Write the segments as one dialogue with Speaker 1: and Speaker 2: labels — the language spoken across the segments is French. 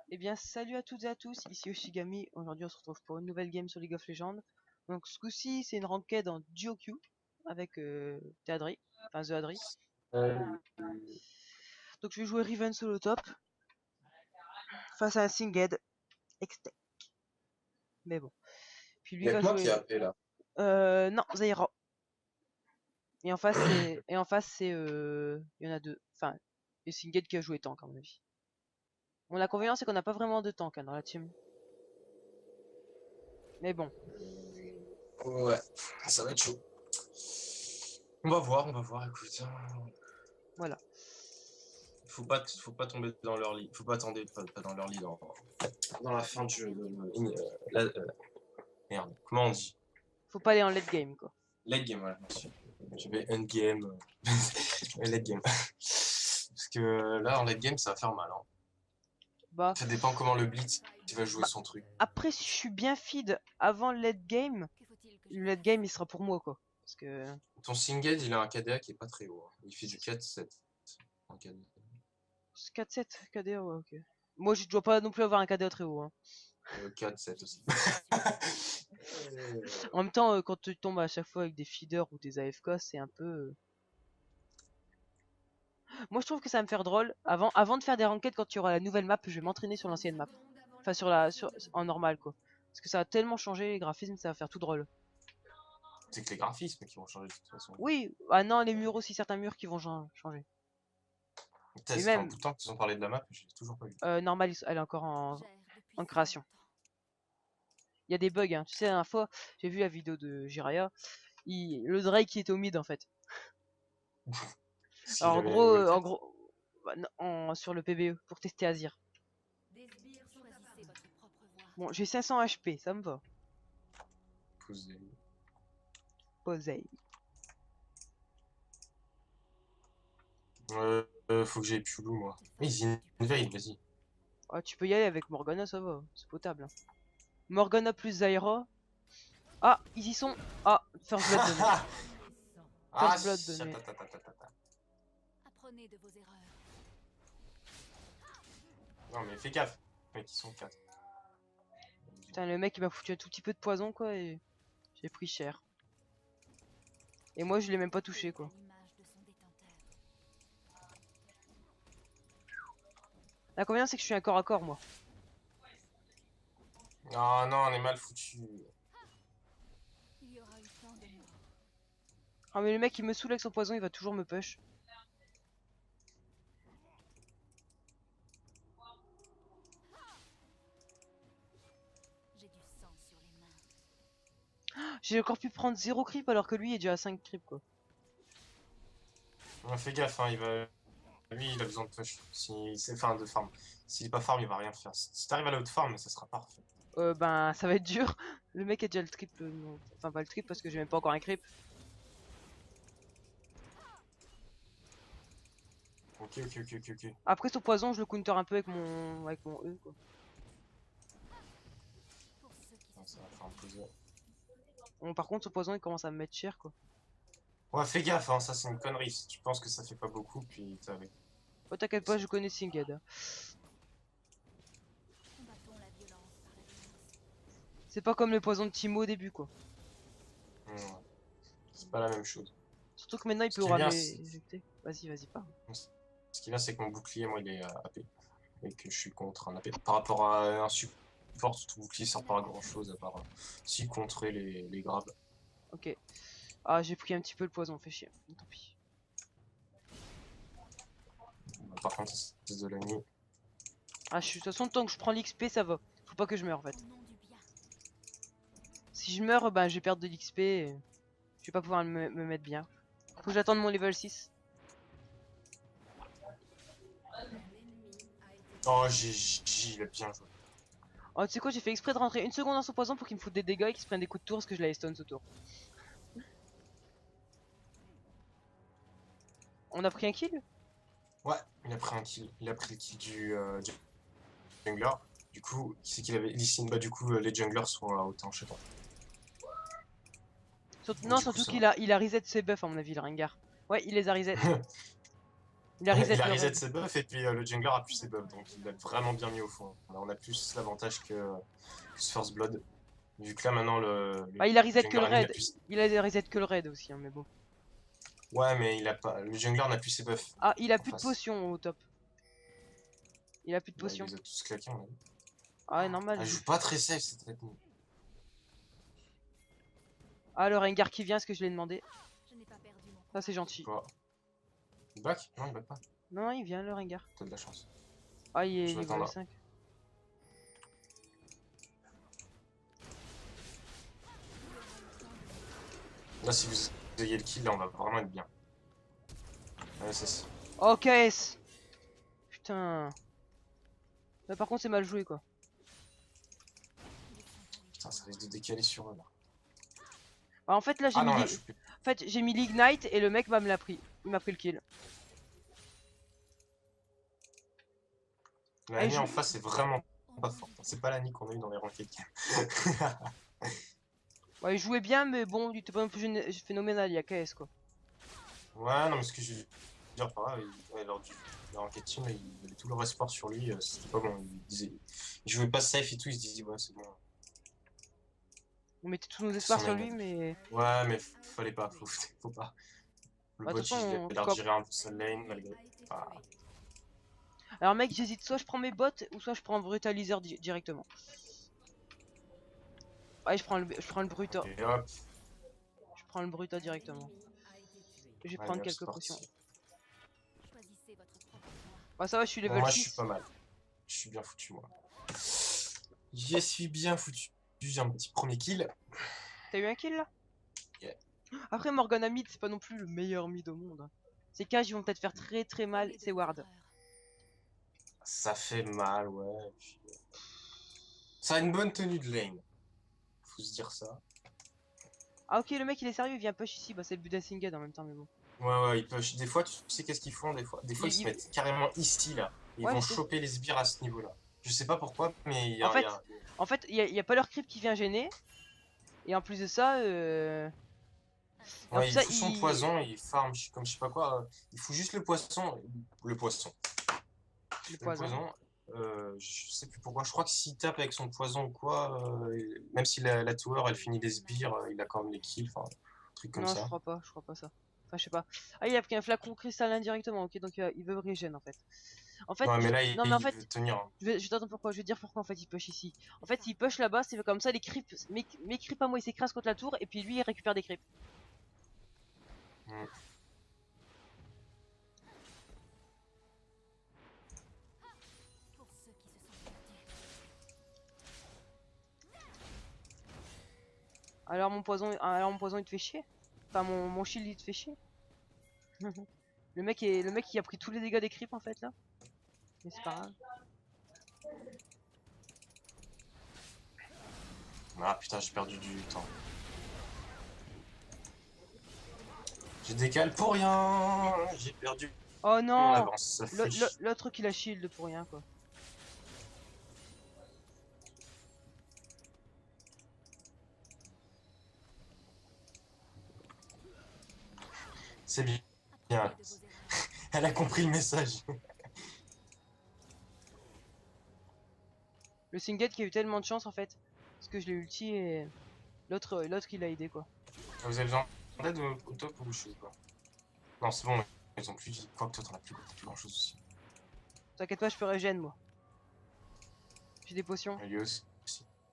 Speaker 1: Eh bien, salut à toutes et à tous, ici Oshigami. Aujourd'hui, on se retrouve pour une nouvelle game sur League of Legends. Donc, ce coup-ci, c'est une ranked en duo queue avec Théadri, enfin The Adri. Donc, je vais jouer Riven solo top face à un Singed Extec. Mais bon. Puis lui
Speaker 2: Y'a
Speaker 1: va
Speaker 2: que moi qui ai
Speaker 1: jouer.
Speaker 2: appelé là.
Speaker 1: Non, Zaira. Et en face, c'est. Il y en a deux. Enfin, le Singed qui a joué tank, à mon avis. Bon, l'inconvénient, c'est qu'on n'a pas vraiment de tank hein, dans la team. Mais bon.
Speaker 2: Ouais, ça va être chaud. On va voir, écoute.
Speaker 1: Voilà.
Speaker 2: Faut pas tomber dans leur lit. Faut pas tomber pas dans leur lit dans la fin du jeu. Merde, comment on dit?
Speaker 1: Faut pas aller en late game, quoi.
Speaker 2: Late game, voilà, merci. Je vais endgame. Late game. Parce que là, en late game, ça va faire mal. Hein.
Speaker 1: Bah.
Speaker 2: Ça dépend comment le Blitz va jouer
Speaker 1: Bah,
Speaker 2: son truc.
Speaker 1: après, si je suis bien feed avant le late game, le late game il sera pour moi quoi. Parce que.
Speaker 2: Ton Singed, il a un KDA qui est pas très haut. Hein. Il fait du 4-7.
Speaker 1: 4-7 KDA, ouais, ok. Moi, je dois pas non plus avoir un KDA très haut. Hein.
Speaker 2: 4-7 aussi.
Speaker 1: En même temps, quand tu tombes à chaque fois avec des feeders ou des AFK, c'est un peu. Moi, je trouve que ça va me faire drôle. Avant de faire des ranked, quand tu auras la nouvelle map, je vais m'entraîner sur l'ancienne map. Enfin, en normal quoi. Parce que ça va tellement changer les graphismes, ça va faire tout drôle.
Speaker 2: C'est que les graphismes qui vont changer de toute façon.
Speaker 1: Oui, ah non, les murs aussi, certains murs qui vont changer.
Speaker 2: Ça
Speaker 1: Et
Speaker 2: fait un
Speaker 1: même,
Speaker 2: bout de temps qu'ils ont parlé de la map, mais j'ai toujours pas vu.
Speaker 1: normal, elle est encore en création. Il y a des bugs, hein. Tu sais, la dernière fois, j'ai vu la vidéo de Jiraya. Le Drake qui était au mid en fait.
Speaker 2: S'il
Speaker 1: Alors
Speaker 2: avait la nouvelle
Speaker 1: en
Speaker 2: tête.
Speaker 1: gros, bah, sur le PBE pour tester Azir. Bon, j'ai 500 HP, ça me va.
Speaker 2: Posé.
Speaker 1: Posey.
Speaker 2: Faut que j'aille Piulu, moi. Mais ils invade, vas-y.
Speaker 1: Ah, tu peux y aller avec Morgana, ça va, c'est potable. Hein. Morgana plus Zyra. Ah, ils y sont. Ah, First Blood donné.
Speaker 2: Ah,
Speaker 1: First Blood donné.
Speaker 3: Apprenez de vos erreurs.
Speaker 2: Non, mais fais gaffe. Mec, ils sont 4.
Speaker 1: Putain, le mec il m'a foutu un tout petit peu de poison quoi et j'ai pris cher. Et moi je l'ai même pas touché quoi. L'inconvénient c'est que je suis un corps à corps moi.
Speaker 2: Ah non, on est mal foutu.
Speaker 1: Ah mais le mec il me saoule avec son poison, il va toujours me push. J'ai encore pu prendre 0 creep alors que lui il est déjà à 5 creep quoi.
Speaker 2: Ouais, fais gaffe, hein, lui, il a besoin de push. Enfin, de farm. S'il est pas farm, il va rien faire. Si t'arrives à la haute farm, ça sera parfait.
Speaker 1: Ben ça va être dur. Le mec a déjà le triple. Enfin pas le triple parce que j'ai même pas encore un creep.
Speaker 2: Ok.
Speaker 1: Après son poison je le counter un peu avec mon E quoi.
Speaker 2: Ça va faire un peu dur.
Speaker 1: Bon, par contre son poison il commence à me mettre cher quoi.
Speaker 2: Ouais, fais gaffe, hein, ça c'est une connerie. Si tu penses que ça fait pas beaucoup, puis t'avais.
Speaker 1: Oh t'inquiète pas, je connais Singed. Hein. C'est pas comme le poison de Timo au début quoi.
Speaker 2: Ouais. C'est pas la même chose.
Speaker 1: Surtout que maintenant il
Speaker 2: Ce
Speaker 1: peut
Speaker 2: qui est bien,
Speaker 1: éjecter. Vas-y, parle.
Speaker 2: Ce qui est bien, c'est que mon bouclier, moi, il est AP. Et que je suis contre un AP. Par rapport à un support, tout bouclier sert pas à grand chose à part si contrer les grabs.
Speaker 1: Ok. Ah j'ai pris un petit peu le poison, fait chier. Tant pis.
Speaker 2: Par contre, c'est de la nuit.
Speaker 1: Ah de toute façon tant que je prends l'XP ça va. Faut pas que je meure en fait. Si je meurs, ben je vais perdre de l'XP et je vais pas pouvoir me mettre bien. Faut que j'attende mon level 6.
Speaker 2: Oh, GG, il a bien joué.
Speaker 1: Oh tu sais quoi, j'ai fait exprès de rentrer une seconde dans son poison pour qu'il me foute des dégâts et qu'il se prenne des coups de tour parce que je l'avais stun ce tour. On a pris un kill?
Speaker 2: Ouais, il a pris un kill. Il a pris le kill du jungler. Du coup, c'est qu'il avait Lee Sin. Bah, du coup, les junglers sont à autant, je sais pas.
Speaker 1: Non, surtout qu'il a reset ses buffs à mon avis, le Rengar. Ouais, il les a reset. Il a reset
Speaker 2: Il a
Speaker 1: le
Speaker 2: reset
Speaker 1: raid.
Speaker 2: ses buffs et puis le jungler a pu ses buffs, donc il l'a vraiment bien mis au fond. Là, on a plus l'avantage que ce First Blood. Vu que là maintenant
Speaker 1: Bah, il a
Speaker 2: le
Speaker 1: reset que
Speaker 2: jungler
Speaker 1: le
Speaker 2: ennemi n'a
Speaker 1: raid.
Speaker 2: plus.
Speaker 1: Il a reset que le raid aussi, hein, mais bon.
Speaker 2: Ouais, mais il a pas. Le jungler n'a plus ses buffs
Speaker 1: Ah, il a
Speaker 2: en
Speaker 1: plus de
Speaker 2: face.
Speaker 1: potions au top. Il a plus de
Speaker 2: Bah, il
Speaker 1: potions.
Speaker 2: les a tous claqués, on a vu.
Speaker 1: Ah ouais, normal.
Speaker 2: Elle joue pas très safe cette ethnie.
Speaker 1: Ah, le Rengar qui vient, ce que je l'ai demandé.
Speaker 3: Je n'ai pas perdu mon
Speaker 1: Ça, c'est gentil.
Speaker 2: Quoi? Il back? Non, il back pas.
Speaker 1: Non, il vient, le Rengar.
Speaker 2: T'as de la chance.
Speaker 1: Ah, il est
Speaker 2: Je vais attendre
Speaker 1: niveau
Speaker 2: là.
Speaker 1: 5.
Speaker 2: Là, si vous ayez le kill, là, on va vraiment être bien. Ouais, c'est ça.
Speaker 1: Oh, KS. Putain. Là, par contre, c'est mal joué, quoi.
Speaker 2: Putain, ça risque de décaler sur eux là.
Speaker 1: Bah, en fait, là,
Speaker 2: Ah non, là, je suis plus.
Speaker 1: En fait, j'ai mis l'Ignite et le mec me l'a pris. Il m'a pris le kill.
Speaker 2: La
Speaker 1: Ah, il
Speaker 2: Nani
Speaker 1: joue-
Speaker 2: en face, c'est vraiment pas forte. C'est pas la Nani qu'on a eu dans les ranked game.
Speaker 1: Ouais, il jouait bien, mais bon, il était pas non plus phénoménal. Il y a KS, quoi.
Speaker 2: Ouais, non, mais ce que je veux dire par là, ouais, lors du ranked team, là, il avait tout leur espoir sur lui. C'était pas bon. Il jouait pas safe et tout. Il se disait, ouais, c'est bon.
Speaker 1: On mettait tous nos
Speaker 2: C'est
Speaker 1: espoirs
Speaker 2: son
Speaker 1: sur
Speaker 2: main.
Speaker 1: lui, mais.
Speaker 2: Ouais, mais fallait pas. Faut pas. Le
Speaker 1: Bah, de
Speaker 2: bot,
Speaker 1: toute façon,
Speaker 2: il a l'air de gérer un peu sa lane malgré. Ah.
Speaker 1: Alors, mec, j'hésite. Soit je prends mes bots, ou soit je prends un brutaliseur directement. Ouais, je prends le bruta.
Speaker 2: Et hop,
Speaker 1: Je prends le bruta directement. Je vais
Speaker 2: allez,
Speaker 1: prendre
Speaker 2: hop, c'est
Speaker 1: quelques
Speaker 2: parti.
Speaker 1: potions.
Speaker 3: choisissez votre propre voie.
Speaker 1: Bah, ça va, je suis
Speaker 2: Bon,
Speaker 1: level
Speaker 2: moi,
Speaker 1: 6.
Speaker 2: je suis pas mal. Je suis bien foutu, moi. Je suis bien foutu. J'ai un petit premier kill.
Speaker 1: T'as eu un kill là?
Speaker 2: Yeah.
Speaker 1: Après, Morgana mid, c'est pas non plus le meilleur mid au monde. Ces cages, ils vont peut-être faire très très mal. C'est Ward.
Speaker 2: Ça fait mal, ouais. Puis, ça a une bonne tenue de lane. Faut se dire ça.
Speaker 1: Ah, ok, le mec il est sérieux, il vient push ici. Bah, c'est le but d'Asinged en même temps, mais bon.
Speaker 2: Ouais, ouais, ils peuvent. Des fois, tu sais qu'est-ce qu'ils font, des fois, ils se mettent carrément ici, là. Ils
Speaker 1: Ouais,
Speaker 2: vont
Speaker 1: je sais.
Speaker 2: choper les sbires à ce niveau-là. Je sais pas pourquoi, mais il y
Speaker 1: En
Speaker 2: a,
Speaker 1: fait, il y a pas leur creep qui vient gêner. Et en plus de ça, et en
Speaker 2: Ouais,
Speaker 1: plus
Speaker 2: il
Speaker 1: ça,
Speaker 2: fout son poison, il farm, comme je sais pas quoi. Il fout juste le poisson. Le poisson.
Speaker 1: le
Speaker 2: Le
Speaker 1: poison.
Speaker 2: poison. Je sais plus pourquoi. Je crois que s'il tape avec son poison ou quoi, même si la tower elle finit les sbires, il a quand même les kills, enfin, un truc comme
Speaker 1: Non,
Speaker 2: ça.
Speaker 1: je crois pas ça. Enfin, je sais pas. Ah, il a pris un flacon cristallin directement, ok, donc il veut régène en fait. En fait,
Speaker 2: Ouais, mais là,
Speaker 1: non, mais en
Speaker 2: il veut
Speaker 1: fait,
Speaker 2: tenir, hein.
Speaker 1: je vais t'attendre pourquoi. Je vais te dire pourquoi en fait il push ici. En fait, il push là-bas, c'est comme ça, les creeps, mes creeps à moi, ils s'écrasent contre la tour, et puis lui, il récupère des creeps.
Speaker 2: Mm.
Speaker 3: Pour ceux qui se sont perdus.
Speaker 1: Alors mon poison, il te fait chier. Enfin, mon shield, il te fait chier. Le mec qui a pris tous les dégâts des creeps en fait là. Mais c'est pas grave.
Speaker 2: Ah putain, j'ai perdu du temps. J'ai décalé pour rien. J'ai perdu
Speaker 1: Oh
Speaker 2: mon
Speaker 1: non,
Speaker 2: avance. Ça fait chier.
Speaker 1: l'autre qui la shield pour rien quoi.
Speaker 2: C'est bien. Bien.
Speaker 3: Apprenez de vos erreurs.
Speaker 2: Elle a compris le message.
Speaker 1: Le Singed qui a eu tellement de chance en fait. Parce que je l'ai ulti et l'autre qui l'a aidé quoi.
Speaker 2: Vous avez besoin d'aide au top ou je sais pas. Non, c'est bon, ils ont plus de vie. Quoi que toi, t'en as plus grand chose aussi.
Speaker 1: T'inquiète pas, je peux régène moi. J'ai des potions.
Speaker 2: Et lui aussi.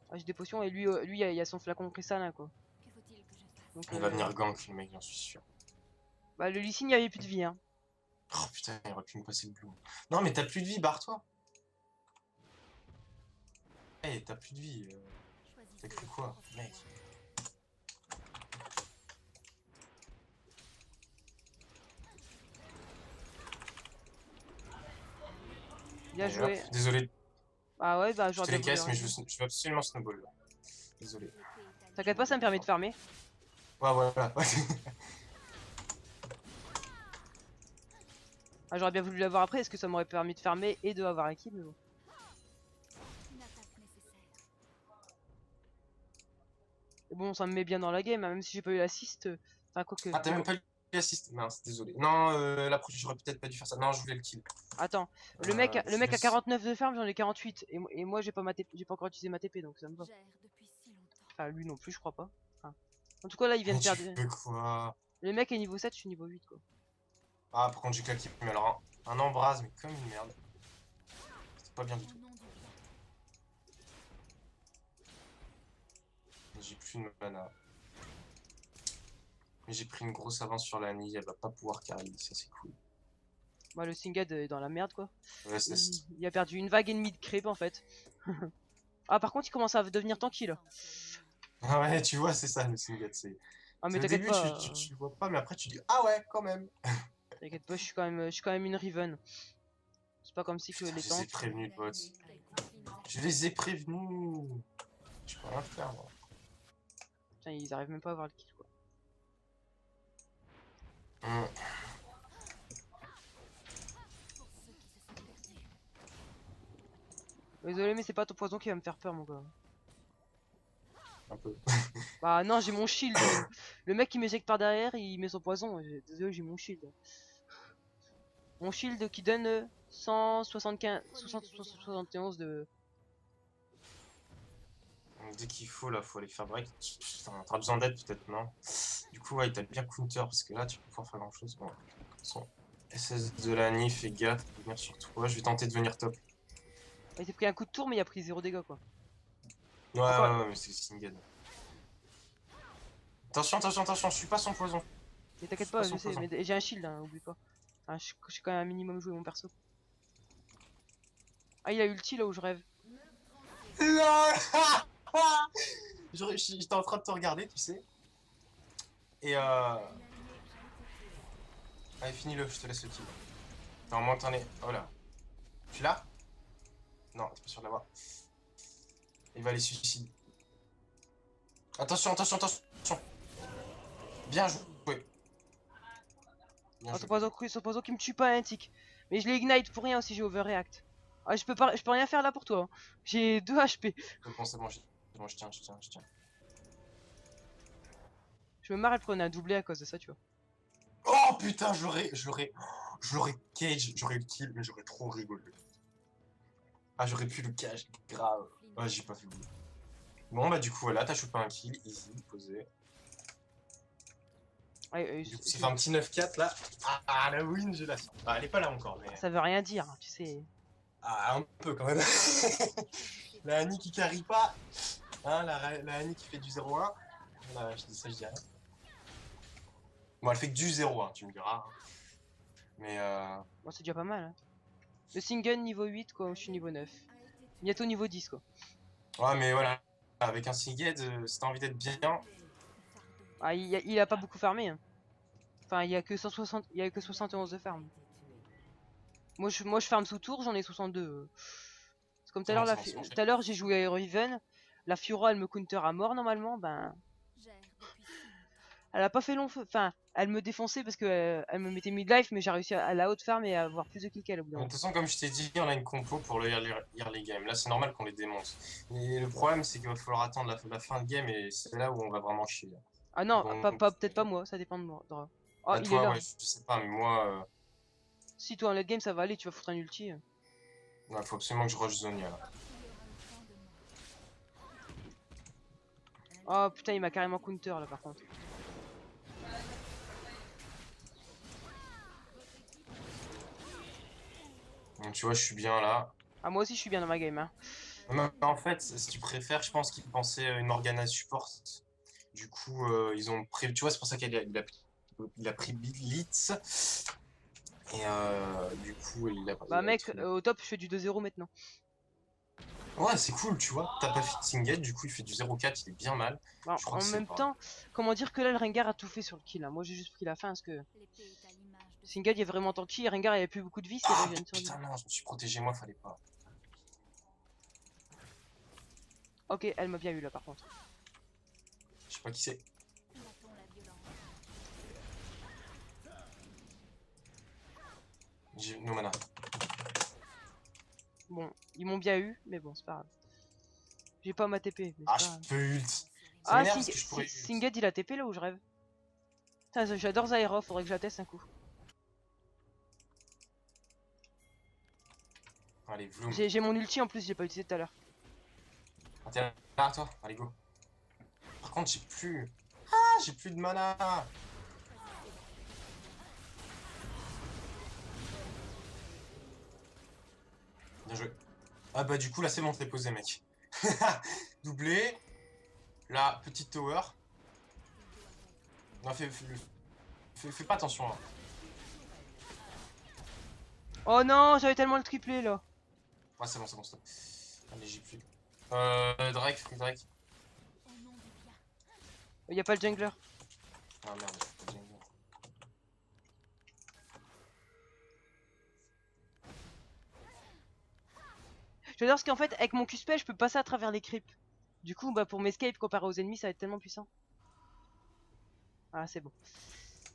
Speaker 1: Ah, j'ai des potions et lui, il y a son flacon cristallin quoi.
Speaker 3: Que faut-il que je fasse?
Speaker 1: Donc,
Speaker 2: Il va venir gank, le mec, j'en suis sûr.
Speaker 1: bah, le Lee Sin, il y avait plus de vie hein.
Speaker 2: Oh putain, il aurait pu me passer le blue. Non, mais t'as plus de vie, barre-toi. Eh, t'as plus de vie.
Speaker 3: Choisissez
Speaker 2: T'as cru
Speaker 3: votre
Speaker 2: quoi,
Speaker 3: propre
Speaker 2: mec?
Speaker 3: voie.
Speaker 1: Bien
Speaker 2: Allez,
Speaker 1: joué.
Speaker 2: hop. Désolé,
Speaker 1: Ah ouais, bah
Speaker 2: je
Speaker 1: j'aurais
Speaker 2: te
Speaker 1: bien
Speaker 2: les
Speaker 1: voulu
Speaker 2: casse, mais
Speaker 1: régène.
Speaker 2: je veux absolument snowball là. Désolé.
Speaker 1: T'inquiète pas, ça me permet de farmer.
Speaker 2: Ouais, voilà.
Speaker 1: Ah, j'aurais bien voulu l'avoir après, est-ce que ça m'aurait permis de farmer et de avoir un kill, mais bon.
Speaker 3: Une attaque nécessaire.
Speaker 1: Et bon, ça me met bien dans la game, hein, même si j'ai pas eu l'assist. Enfin, quoi que.
Speaker 2: Ah, t'as même pas eu assist. Mince, désolé. Non, la prochaine, j'aurais peut-être pas dû faire ça. Non, je voulais le kill.
Speaker 1: Attends, le mec a 49 de farm, j'en ai 48. Et moi, j'ai pas encore utilisé ma TP, donc ça me va.
Speaker 3: Gère depuis si longtemps.
Speaker 1: Enfin, lui non plus, je crois pas. Enfin, en tout cas, là, il vient de
Speaker 2: Tu
Speaker 1: perdre.
Speaker 2: fais quoi?
Speaker 1: Le mec est niveau 7, je suis niveau 8, quoi.
Speaker 2: Ah, par contre, j'ai claqué. Mais alors, un embrase, mais comme une merde. C'est pas bien du
Speaker 3: Au
Speaker 2: tout.
Speaker 3: nom du roi.
Speaker 2: J'ai plus de mana. Mais j'ai pris une grosse avance sur la Nid, elle va pas pouvoir carry, ça c'est cool.
Speaker 1: Bah, le Singed est dans la merde, quoi.
Speaker 2: Ouais, c'est...
Speaker 1: Il a perdu une vague et demie de creep, en fait. Ah, par contre, il commence à devenir tanky, là.
Speaker 2: Ah ouais, tu vois, c'est ça le single, c'est...
Speaker 1: Ah, mais
Speaker 2: Au
Speaker 1: t'inquiète
Speaker 2: début,
Speaker 1: pas.
Speaker 2: tu le vois pas, mais après tu dis, ah ouais, quand même.
Speaker 1: T'inquiète pas, je suis quand même une Riven. C'est pas comme si que
Speaker 2: Putain,
Speaker 1: les
Speaker 2: je les ai
Speaker 1: tanks.
Speaker 2: prévenus, le pote. Je les ai prévenus. Je peux rien faire, moi.
Speaker 1: Putain, ils arrivent même pas à avoir le kill, quoi.
Speaker 2: Hum.
Speaker 3: Pour ceux qui se sont perdus.
Speaker 1: Désolé, mais c'est pas ton poison qui va me faire peur, mon gars.
Speaker 2: Un peu.
Speaker 1: Bah non, j'ai mon shield. Le mec qui m'éjecte par derrière, il met son poison. Désolé, j'ai mon shield. Mon shield qui donne 175, 71 de...
Speaker 2: Dès qu'il faut, là, faut aller faire break. Putain, t'auras besoin d'aide, peut-être, non? Du coup, ouais, il t'a bien counter, parce que là, tu peux pouvoir faire grand-chose. Bon, son SS de la Nif, fais gaffe, faut venir sur toi. Je vais tenter de venir top.
Speaker 1: Il s'est pris un coup de tour, mais il a pris 0 dégâts, quoi.
Speaker 2: Ouais,
Speaker 1: Encore-
Speaker 2: ouais, ouais, mais c'est Singed. Attention, attention, attention, je suis pas son poison.
Speaker 1: Mais t'inquiète
Speaker 2: Je
Speaker 1: pas,
Speaker 2: suis
Speaker 1: je
Speaker 2: pas son
Speaker 1: sais,
Speaker 2: poison.
Speaker 1: mais j'ai un shield, hein, oublie pas. Enfin, j'ai quand même un minimum joué mon perso. Ah, il a ulti là où je rêve.
Speaker 2: Non. J'étais en train de te regarder, tu sais. Et allez, finis-le, je te laisse le kill. Attends, au moins que t'en es. Oh là. Tu l'as? Non, t'es pas sûr de l'avoir. Il va aller suicide. Attention, attention, attention. Bien joué. Bien
Speaker 1: Oh,
Speaker 2: joué.
Speaker 1: son poison qui me tue pas, un tic. Mais je l'ai ignite pour rien aussi, j'ai overreact. Ah, je peux rien faire là pour toi, hein. J'ai 2 HP.
Speaker 2: C'est bon, je tiens, je tiens, je tiens.
Speaker 1: Je me marre, elle prenait un doublé à cause de ça, tu vois.
Speaker 2: Oh putain, j'aurais cage, j'aurais le kill, mais j'aurais trop rigolé. Ah, j'aurais pu le cage, grave. Ouais, j'ai pas fait le boulot. Bon, bah, du coup, voilà, t'as chopé un kill, easy, posé.
Speaker 1: Ouais,
Speaker 2: Du coup, ça fait un petit 9-4 là. Ah, la win, j'ai la chance. Ah, elle est pas là encore, mais.
Speaker 1: ça veut rien dire, hein, tu sais.
Speaker 2: Ah, un peu quand même. La Annie qui carry pas. Hein, la Annie qui fait du 0-1. Voilà, je dis ça, je dis rien. Bon, elle fait que du 0-1, tu me diras. Mais
Speaker 1: Bon, c'est déjà pas mal, hein. Le single niveau 8, quoi, je suis niveau 9. Bientôt niveau 10, quoi.
Speaker 2: ouais, mais voilà. Avec un Singed, si t'as envie d'être bien.
Speaker 1: Ah, il a pas beaucoup farmé, hein. Enfin, il y a que 160, il y a que 71 de farm. Moi, je farm sous tour, j'en ai 62. C'est comme tout à l'heure,
Speaker 2: C'est bon,
Speaker 1: tout à l'heure, j'ai joué à Riven. La Fiora, elle me counter à mort normalement. Ben,
Speaker 3: Gère depuis si longtemps.
Speaker 1: elle a pas fait long feu. Enfin, elle me défonçait parce que elle me mettait mid-life, mais j'ai réussi à la haute farm et à avoir plus de kills qu'elle au bout d'un
Speaker 2: De toute
Speaker 1: moment.
Speaker 2: façon, comme je t'ai dit, on a une compo pour le early game. Là, c'est normal qu'on les démonte. Mais le problème, c'est qu'il va falloir attendre la fin de game et c'est là où on va vraiment chier.
Speaker 1: Ah non,
Speaker 2: Donc,
Speaker 1: peut-être pas moi, ça dépend de moi. Oh,
Speaker 2: à
Speaker 1: il est
Speaker 2: toi,
Speaker 1: là.
Speaker 2: ouais, je sais pas, mais moi,
Speaker 1: Si toi en late game ça va aller, tu vas foutre un ulti.
Speaker 2: ouais, faut absolument que je rush Zonia là.
Speaker 1: Oh putain, il m'a carrément counter là par contre.
Speaker 2: Donc, tu vois, je suis bien là.
Speaker 1: Ah, moi aussi je suis bien dans ma game, hein.
Speaker 2: Mais en fait, si tu préfères, je pense qu'ils pensaient une Morgana support. Du coup, ils ont pris. Tu vois, c'est pour ça il a pris Blitz. Et du coup, il a.
Speaker 1: Bah mec, au top je fais du 2-0 maintenant.
Speaker 2: Ouais, c'est cool, tu vois. T'as pas fait de single, du coup, il fait du 0-4, il est bien mal.
Speaker 1: Bah,
Speaker 2: Je crois
Speaker 1: en
Speaker 2: que c'est
Speaker 1: même
Speaker 2: pas.
Speaker 1: temps, comment dire que là le Rengar a tout fait sur le kill, hein. Moi j'ai juste pris la fin parce que
Speaker 3: L'épée est à l'image de
Speaker 1: Single il est vraiment tanky et Rengar il avait plus beaucoup de vie, c'est
Speaker 2: Ah,
Speaker 1: régène sur lui.
Speaker 2: putain, non, je me suis protégé, moi, fallait pas.
Speaker 1: Ok, elle m'a bien eu là par contre.
Speaker 2: Je sais pas qui c'est.
Speaker 3: combattons la violence.
Speaker 2: J'ai no mana.
Speaker 1: Bon, ils m'ont bien eu, mais bon c'est pas grave. J'ai pas ma TP, mais
Speaker 2: Ah,
Speaker 1: c'est
Speaker 2: je
Speaker 1: pas grave.
Speaker 2: peux ult. Ça
Speaker 1: Ah,
Speaker 2: m'énerve parce que je pourrais ult.
Speaker 1: Singed il a TP là où je rêve. Putain, j'adore Zyra, faudrait que je la teste un coup.
Speaker 2: Allez, Vloom.
Speaker 1: J'ai mon ulti en plus, j'ai pas utilisé tout à l'heure.
Speaker 2: Ah, t'es là, toi. Allez, go. Par contre, j'ai plus... Ah, j'ai plus de mana. Bien joué. Ah bah du coup, là, c'est bon, t'es posé, mec. Doublé. Là, petite tower. Non, fais pas attention, là.
Speaker 1: Oh non, j'avais tellement le triplé là.
Speaker 2: Ouais, c'est bon, stop. Allez, j'ai plus. Drake, free Drake.
Speaker 3: Au nom du bien.
Speaker 1: Y a pas le jungler.
Speaker 2: Ah merde, j'ai pas de jungle.
Speaker 1: J'adore parce qu'en fait, avec mon Q-spell, je peux passer à travers les creeps. Du coup, bah pour m'escape comparé aux ennemis, ça va être tellement puissant. Ah, c'est bon.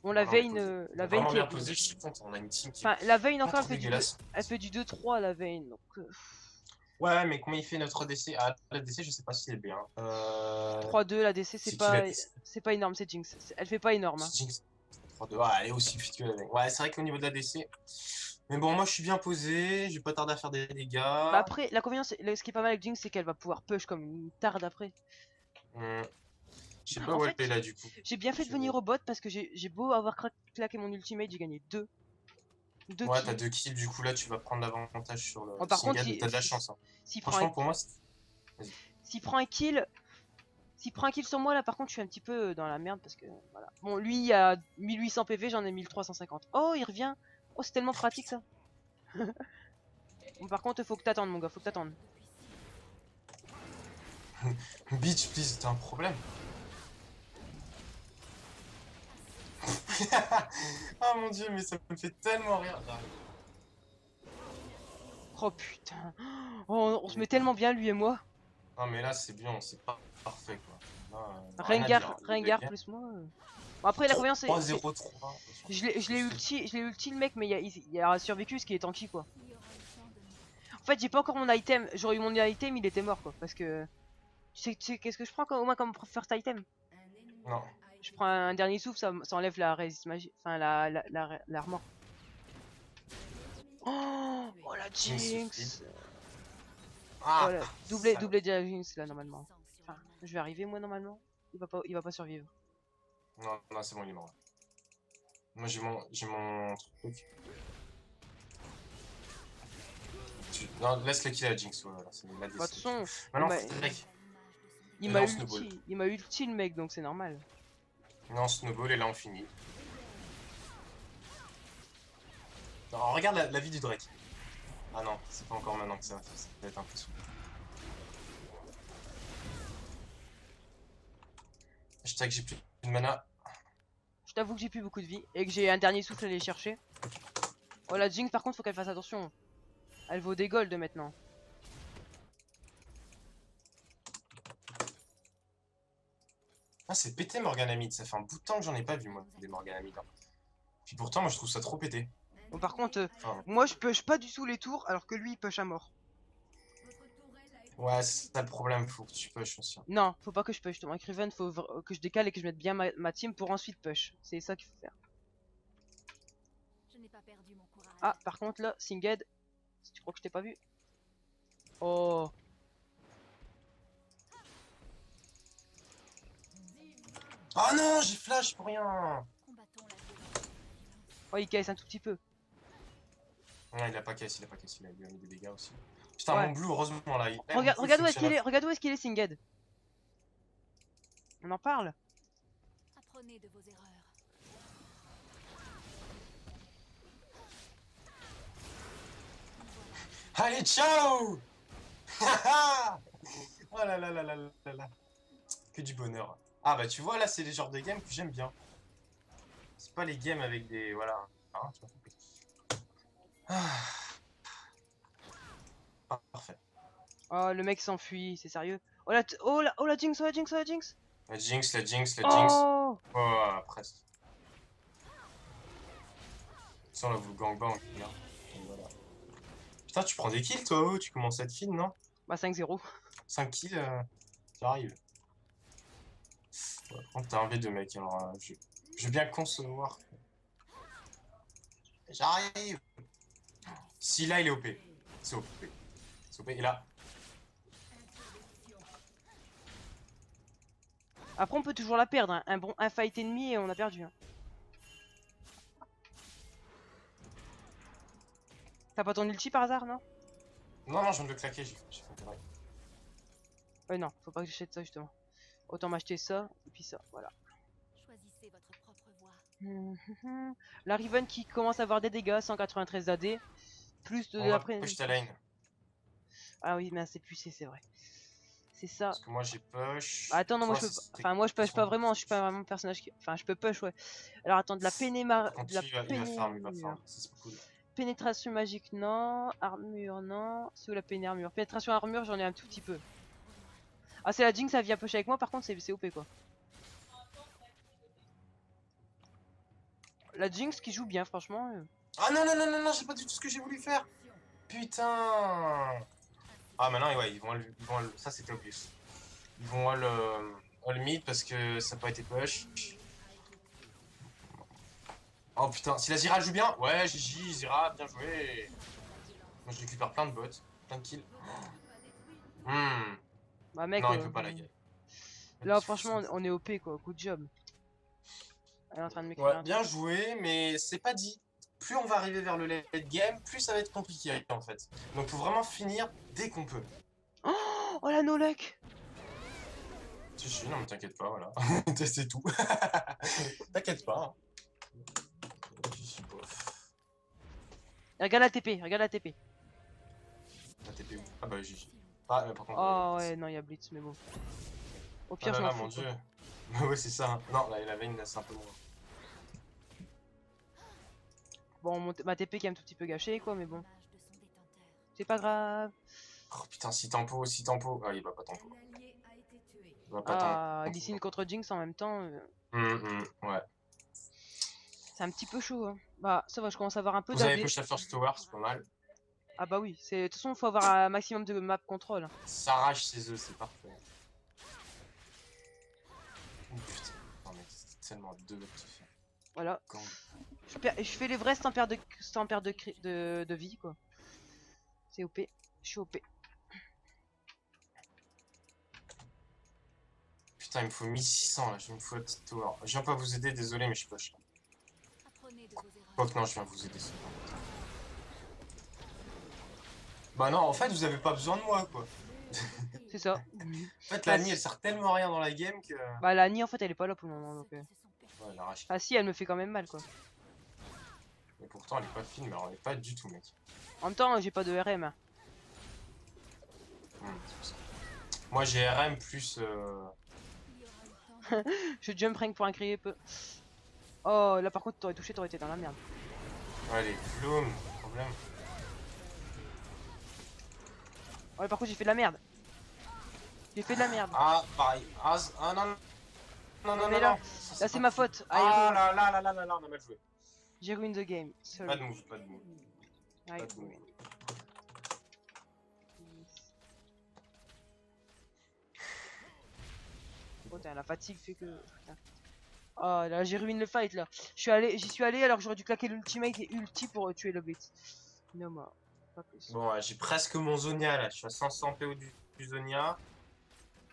Speaker 1: Bon, la
Speaker 2: Vraiment bien
Speaker 1: Vayne,
Speaker 2: posé.
Speaker 1: la Vayne
Speaker 2: Vraiment
Speaker 1: qui
Speaker 2: bien
Speaker 1: est...
Speaker 2: posé, je suis content. On a une team qui est
Speaker 1: Enfin, la Vayne
Speaker 2: pas
Speaker 1: encore,
Speaker 2: trop dégueulasse.
Speaker 1: elle fait du 2-3 la Vayne. Donc,
Speaker 2: Ouais, mais comment il fait notre DC? Ah, la DC, je sais pas si elle est bien.
Speaker 1: 3-2, la DC,
Speaker 2: C'est qui la
Speaker 1: c'est pas énorme, c'est Jinx. Elle fait pas énorme. Hein.
Speaker 2: C'est Jinx. 3-2. Ah, elle est aussi vite que la veille. Ouais, c'est vrai qu'au niveau de la DC. Mais bon, moi je suis bien posé, je vais pas tarder à faire des dégâts.
Speaker 1: Bah après, l'inconvénient, ce qui est pas mal avec Jinx, c'est qu'elle va pouvoir push comme une tarde après.
Speaker 2: Hmm. Je sais pas
Speaker 1: En
Speaker 2: où elle
Speaker 1: fait,
Speaker 2: est là du coup.
Speaker 1: j'ai bien fait de venir au bot parce que j'ai beau avoir claqué mon ultimate, j'ai gagné 2
Speaker 2: Ouais, t'as
Speaker 1: kills.
Speaker 2: 2 kills, du coup là tu vas prendre l'avantage sur le
Speaker 1: Bon, par contre,
Speaker 2: Singed, t'as de la chance. Hein.
Speaker 1: s'il prend
Speaker 2: Franchement, pour moi, vas-y.
Speaker 1: s'il prend un kill, s'il prend un kill sur moi là, par contre, je suis un petit peu dans la merde parce que voilà. Bon, lui il a 1800 PV, j'en ai 1350. Oh, il revient. Oh, c'est tellement pratique ça. Bon, par contre, faut que t'attendes, mon gars, faut que t'attendes.
Speaker 2: Bitch, please, t'as un problème? Oh mon dieu, mais ça me fait tellement rire.
Speaker 1: Oh putain. Oh, on se met tellement bien lui et moi.
Speaker 2: Non, mais là c'est bien, c'est pas parfait quoi. Là, rien à dire.
Speaker 1: Rengar plus moi. Bon, après, l'inconvénient, c'est.
Speaker 2: 3-0-3.
Speaker 1: Je l'ai ulti le mec, mais il a survécu, ce qui est tanky quoi.
Speaker 3: Il y aura le temps de nous.
Speaker 1: En fait, j'ai pas encore mon item. J'aurais eu mon item, il était mort quoi. Parce que. Tu sais qu'est-ce que je prends au moins comme first item?
Speaker 2: Non.
Speaker 1: Je prends un dernier souffle, ça enlève la résiste magie. Enfin, l'armor. Oh la Jinx!
Speaker 2: Ah,
Speaker 1: Voilà, doublé de la Jinx là normalement. Enfin, je vais arriver moi normalement. Il va pas survivre.
Speaker 2: Non, non, c'est bon, il est mort. Moi j'ai mon truc. Non, laisse-le kill à Jinx, voilà, c'est la
Speaker 1: Bah, de toute
Speaker 2: DC.
Speaker 1: façon,
Speaker 2: Maintenant, Drake.
Speaker 1: il
Speaker 2: Et
Speaker 1: m'a
Speaker 2: là, on snowball.
Speaker 1: ulti le mec donc c'est normal.
Speaker 2: Non, snowball et là on finit. Non, regarde la vie du Drake. Ah non, c'est pas encore maintenant que ça va être impressionnant. Hashtag j'ai plus de mana.
Speaker 1: Je t'avoue que j'ai plus beaucoup de vie et que j'ai un dernier souffle à aller chercher. Oh la Jinx par contre faut qu'elle fasse attention. Elle vaut des golds maintenant.
Speaker 2: Ah, c'est pété Morganamide, ça fait un bout de temps que j'en ai pas vu moi des Morganamides. Hein. Puis pourtant, moi je trouve ça trop pété.
Speaker 1: Bon par contre,
Speaker 2: Enfin,
Speaker 1: moi je push pas du tout les tours alors que lui il push à mort.
Speaker 2: ouais, c'est ça le problème, faut que tu push aussi.
Speaker 1: Non, faut pas que je push. Avec Riven, faut que je décale et que je mette bien ma team pour ensuite push. C'est ça qu'il faut faire.
Speaker 3: Je n'ai pas perdu mon courage.
Speaker 1: Ah, par contre là, Singed, si tu crois que je t'ai pas vu. Oh,
Speaker 2: Oh non, j'ai flash pour rien.
Speaker 3: Combattons la violence.
Speaker 1: oh il casse un tout petit peu.
Speaker 2: Ouais, il a pas cassé, il a mis des dégâts aussi. Putain,
Speaker 1: Ouais.
Speaker 2: mon blue, heureusement là.
Speaker 1: Regarde où est-ce qu'il est, regarde où est-ce qu'il est Singed. On en parle.
Speaker 3: Apprenez de vos erreurs.
Speaker 2: Allez, ciao. Oh là là là là là là. Que du bonheur. Ah bah tu vois, là, c'est les genres de games que j'aime bien. C'est pas les games avec des... Voilà. Hein, tu m'as compris. Ah, parfait.
Speaker 1: Oh, le mec s'enfuit, c'est sérieux. Oh la Jinx, oh la Jinx, oh la Jinx.
Speaker 2: La Jinx, la Jinx, la Jinx.
Speaker 1: Oh,
Speaker 2: Oh, presque. Sans la vous gangbang, là. Et voilà. Putain, tu prends des kills, toi, oh, tu commences à être fine, non?
Speaker 1: bah 5-0.
Speaker 2: 5 kills, ça arrive. Ouais, par contre, t'as un V2, mec, alors Je veux bien concevoir. J'arrive. Si là il est OP. C'est OP. C'est OP. Et là.
Speaker 1: Après, on peut toujours la perdre. Hein. Un fight ennemi et on a perdu. Hein. T'as pas ton ulti par hasard, non?
Speaker 2: Non, non, je viens de le claquer. J'ai fait une connerie.
Speaker 1: Non, faut pas que j'achète ça justement. Autant m'acheter ça et puis ça, voilà.
Speaker 3: Choisissez votre propre voie.
Speaker 1: La Riven qui commence à avoir des dégâts, 193 AD. Plus de
Speaker 2: On va
Speaker 1: après.
Speaker 2: push ta lane.
Speaker 1: Ah oui, mais c'est plus c'est vrai. C'est ça.
Speaker 2: Parce que moi j'ai push.
Speaker 1: Ah, attends, non, moi
Speaker 2: Toi,
Speaker 1: je peux pas.
Speaker 2: c'est-
Speaker 1: Enfin, moi je push pas vraiment, je suis pas vraiment un personnage qui. Enfin, je peux push, ouais. Alors attends, de la
Speaker 2: Quand
Speaker 1: de la
Speaker 2: il va farm, il va farm. Ça, c'est cool.
Speaker 1: pénétration magique, non. Armure, non. C'est où la armure? Pénétration armure, j'en ai un tout petit peu. Ah, c'est la Jinx, ça vient push avec moi, par contre, c'est OP quoi. La Jinx qui joue bien, franchement.
Speaker 2: Ah non, non, non, non, non, j'ai pas du tout ce que j'ai voulu faire. Putain. Ah, maintenant, ouais, ça c'était obvious. Ils vont all mid parce que ça n'a pas été push. Oh putain, si la Zira joue bien, ouais, GG, Zira, bien joué. Moi je récupère plein de bots, plein de kills.
Speaker 1: Bah, mec.
Speaker 2: Non, il peut pas la gagner.
Speaker 1: Là, franchement, on est OP quoi, good job. Elle est en train de m'écrire
Speaker 2: Ouais,
Speaker 1: un
Speaker 2: bien
Speaker 1: truc.
Speaker 2: joué, mais c'est pas dit. Plus on va arriver vers le late game, plus ça va être compliqué en fait. Donc faut vraiment finir dès qu'on peut.
Speaker 1: Oh la no luck!
Speaker 2: Si, non mais t'inquiète pas, voilà. C'est tout. T'inquiète pas.
Speaker 1: Regarde la TP, regarde la TP.
Speaker 2: La TP où? Ah bah GG. Ah, par contre.
Speaker 1: Oh ouais, non, il y a Blitz, mais bon. Au
Speaker 2: Ah
Speaker 1: pire,
Speaker 2: là
Speaker 1: je m'en
Speaker 2: là,
Speaker 1: fous.
Speaker 2: mon
Speaker 1: Quoi.
Speaker 2: dieu. Bah ouais, c'est ça. Hein. Non, là, la veine, c'est un peu moins.
Speaker 1: Bon, ma TP qui est un tout petit peu gâchée, quoi, mais bon. C'est pas grave.
Speaker 2: Oh putain, si tempo, si tempo. Ah, il va pas tempo. Il va pas
Speaker 1: Ah,
Speaker 2: tempo.
Speaker 1: Lee Sin contre Jinx en même temps.
Speaker 2: Ouais.
Speaker 1: C'est un petit peu chaud. Hein. Bah, ça va, je commence à avoir un peu
Speaker 2: Vous avez
Speaker 1: d'AD.
Speaker 2: push la first tower, c'est pas mal.
Speaker 1: Ah bah oui, de toute façon, il faut avoir un maximum de map control. Hein.
Speaker 2: Ça arrache ses œufs, c'est parfait. Oh putain, oh, mec, c'est tellement deux de se faire.
Speaker 1: Voilà.
Speaker 2: Gang.
Speaker 1: Je fais les vrais sans perdre de vie, quoi. C'est OP. Je suis OP.
Speaker 2: Putain, il me faut 1600 là, il me faut la petite tower. Je viens pas vous aider, désolé, mais je suis push. Quoique non, je viens vous aider. Bah non, en fait, vous avez pas besoin de moi, quoi.
Speaker 1: C'est ça.
Speaker 2: En fait, la Nie, elle sert tellement à rien dans la game que...
Speaker 1: Bah, la Nie, en fait, elle est pas là pour le moment, donc...
Speaker 2: Ouais, elle arrache.
Speaker 1: Ah si, elle me fait quand même mal, quoi.
Speaker 2: Mais pourtant, elle est pas fine, mais elle est pas du tout, mec.
Speaker 1: En même temps, j'ai pas de RM. Hein.
Speaker 2: C'est pour ça. Moi, j'ai RM plus...
Speaker 1: Je jump rank pour un crier peu. Oh, là par contre, t'aurais touché, t'aurais été dans la merde.
Speaker 2: Ouais, les Gloom, problème.
Speaker 1: Ouais, par contre, j'ai fait de la merde. J'ai fait de la merde.
Speaker 2: Ah, pareil. Ah, non, non, non, non,
Speaker 1: mais
Speaker 2: non,
Speaker 1: là,
Speaker 2: non.
Speaker 1: là c'est ma faute.
Speaker 2: Ah là là là là là là, on a mal joué.
Speaker 1: J'ai ruin the game. Sorry.
Speaker 2: Pas de move, pas de move.
Speaker 1: I
Speaker 2: Pas de move.
Speaker 1: ruined. Putain, la fatigue fait que. Putain. Oh là, j'ai ruiné le fight là. J'y suis allé alors que j'aurais dû claquer l'ultimate et ulti pour tuer le Blitz. Non, moi, pas plus.
Speaker 2: Bon, ouais, j'ai presque mon Zonia là. Je suis à 500 PO du Zonia.